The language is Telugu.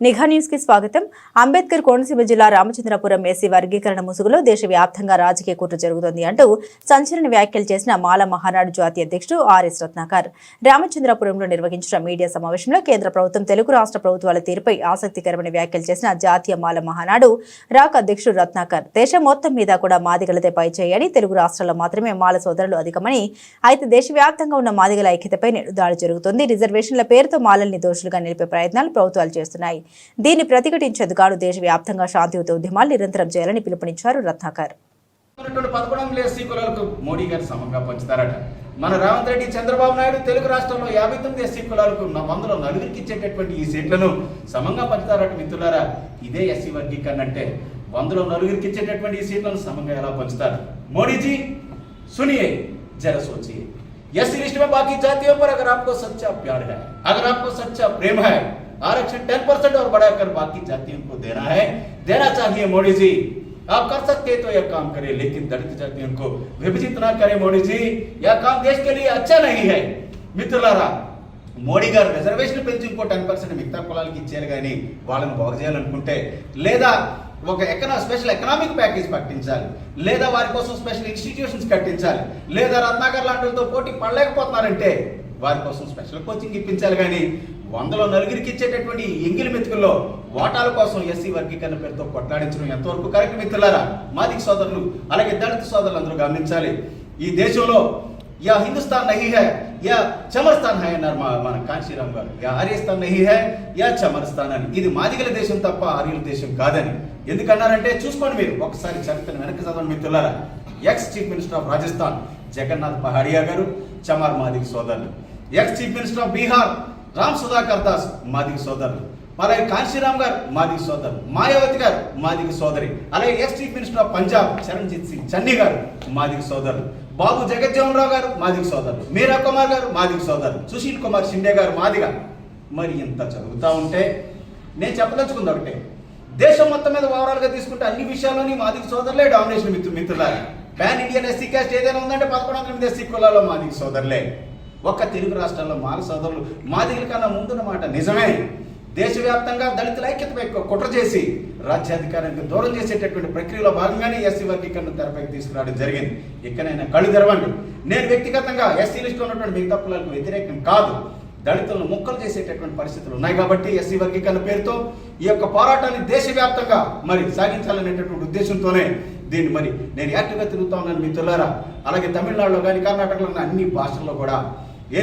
నిఘా న్యూస్ కి స్వాగతం. అంబేద్కర్ కోనసీమ జిల్లా రామచంద్రపురం ఎస్సీ వర్గీకరణ ముసుగులో దేశవ్యాప్తంగా రాజకీయ కుట్ర జరుగుతోంది అంటూ సంచలన వ్యాఖ్యలు చేసిన మాల మహానాడు జాతీయ అధ్యక్షుడు ఆర్ఎస్ రత్నాకర్ రామచంద్రపురంలో నిర్వహించిన మీడియా సమావేశంలో కేంద్ర ప్రభుత్వం తెలుగు రాష్ట్ర ప్రభుత్వాల తీరుపై ఆసక్తికరమైన వ్యాఖ్యలు చేసిన జాతీయ మాల మహానాడు రాక్ అధ్యక్షుడు రత్నాకర్ దేశం మొత్తం మీద కూడా మాదిగలదే పై చేయని, తెలుగు రాష్ట్రాల్లో మాత్రమే మాల సోదరులు అధికమని, అయితే దేశవ్యాప్తంగా ఉన్న మాదిగల ఐక్యతపై దాడి జరుగుతుంది. రిజర్వేషన్ల పేరుతో మాలల్ని దోషులుగా నిలిపే ప్రయత్నాలు ప్రభుత్వాలు చేస్తున్నాయి. దీన్ని ప్రతిఘటించేందుకు గాను దేశవ్యాప్తంగా శాంతియుత ఉద్యమాలు నిరంతరం చేయాలని పిలుపునిచ్చారు రత్నాకర్. మోడీ గారు సమంగా పంచుతారట. మన రేవంత్ రెడ్డి, చంద్రబాబు నాయుడు తెలుగు రాష్ట్రంలో 59 ఎస్సీ కులాలకు 100లో నలుగురికి ఇచ్చేటటువంటి ఈ సీట్లను సమంగా పంచుతారట. మిత్రులారా, ఇదే ఎస్సీ వర్గీకరణ అంటే 100లో నలుగురికి ఇచ్చేటటువంటి ఈ సీట్లను సమంగా ఎలా పంచుతారు? మోడీజీ सुनिए जरा सोचिए, एससी लिस्ट में बाकी जातियों पर अगर आपको सच्चा प्यार है, अगर आपको सच्चा प्रेम है, आरक्षण 10% और बढ़ाकर बाकी जातियों को देना चाहिए मोदी जी। आप कर सकते तो यह काम करें, लेकिन दलित जातियों को विभाजित ना करें मोदी जी, यह काम देश के लिए अच्छा नहीं है। మిత్రులారా, మోడీ గారు రిజర్వేషన్ పెంచి ఇంకో 10% మిగతా కులాలకి ఇచ్చారు కానీ వాళ్ళని బాగు చేయాలనుకుంటే, లేదా ఒక స్పెషల్ ఎకనామిక్ ప్యాకేజ్ పట్టించాలి, లేదా వారి కోసం స్పెషల్ ఇన్స్టిట్యూషన్స్ కట్టించాలి, లేదా రత్నాకర్ లాంటితో పోటీ పడలేకపోతున్నారంటే వారి కోసం స్పెషల్ కోచింగ్ ఇప్పించాలి. కానీ 100లో నలుగురికి ఇచ్చేటటువంటి ఎంగిలి మెతుకుల్లో ఓటాల కోసం ఎస్సీ వర్గీకరణ పేరుతో కొట్లాడించడం ఎంతవరకు కరెక్ట్? మిత్రులారా, మాదిగ సోదరులు అలాగే దళిత సోదరులు అందరూ గమనించాలి. ఈ దేశంలో యా హిందుస్థాన్ నహీ హై యా చమర్స్థాన్ హై అన్నారు మన కాంశీరామ్ గారు. యా ఆర్యస్థాన్ నహీ హై యా చమర్స్థాన్ అని. ఇది మాదిగల దేశం తప్ప ఆర్యుల దేశం కాదని ఎందుకన్నారంటే చూసుకోండి, మీరు ఒకసారి చరిత్రను వెనక్కి చదవండి మిత్రులారా. Ex chief minister of Rajasthan Jagannath Pahadia గారు చమార్ మాదిగ సోదరులు. Ex chief minister of Bihar Ram Sudhakar Das Madiga సోదరులు. అలాగే కాంశీరామ్ గారు మాదిగ సోదరు, మాయావతి గారు మాదిగ సోదరి. అలాగే X chief minister of Punjab Charanjit Singh Channi గారు మాదిగ సోదరులు. బాబు జగజ్జీవన్ రావు గారు మాదిగ సోదరులు. మీరా కుమార్ గారు మాదిగ సోదరులు. సుశీల్ కుమార్ షిండే గారు మాదిగ. మరి ఇంత చదువుతా ఉంటే నేను చెప్పదలుచుకుంది ఒకటే, దేశం మొత్తం మీద ఓవరాల్ గా తీసుకుంటే అన్ని విషయాల్లోని మాదిగ సోదరులే డామినేషన్. మిత్రులారా, పాన్ ఇండియన్ ఎస్సీ క్యాస్ట్ ఏదైనా ఉందంటే 1108 ఎస్సీ కులాల్లో మాదిగ సోదరులే. ఒక్క తెలుగు రాష్ట్రాల్లో మాల సోదరులు మాదిగల కన్నా ముందున్న మాట నిజమే. దేశవ్యాప్తంగా దళితుల ఐక్యతపై కుట్ర చేసి రాజ్యాధికారానికి దూరం చేసేటటువంటి ప్రక్రియలో భాగంగానే ఎస్సీ వర్గీకరణ తెరపైకి తీసుకురావడం జరిగింది. ఎక్కడైనా కళ్ళు తెరవండి. నేను వ్యక్తిగతంగా ఎస్సీ లిస్టులో ఉన్నటువంటి మిగతా కులాలకు వ్యతిరేకం కాదు. దళితులను ముక్కలు చేసేటటువంటి పరిస్థితులు ఉన్నాయి కాబట్టి ఎస్సీ వర్గీకరణ పేరుతో ఈ యొక్క పోరాటాన్ని దేశవ్యాప్తంగా మరి సాగించాలనేటటువంటి ఉద్దేశంతోనే దీన్ని మరి నేను యాక్టివ్గా తిరుగుతా ఉన్నాను మిత్రులారా. అలాగే తమిళనాడులో కానీ కర్ణాటకలో కానీ అన్ని భాషల్లో కూడా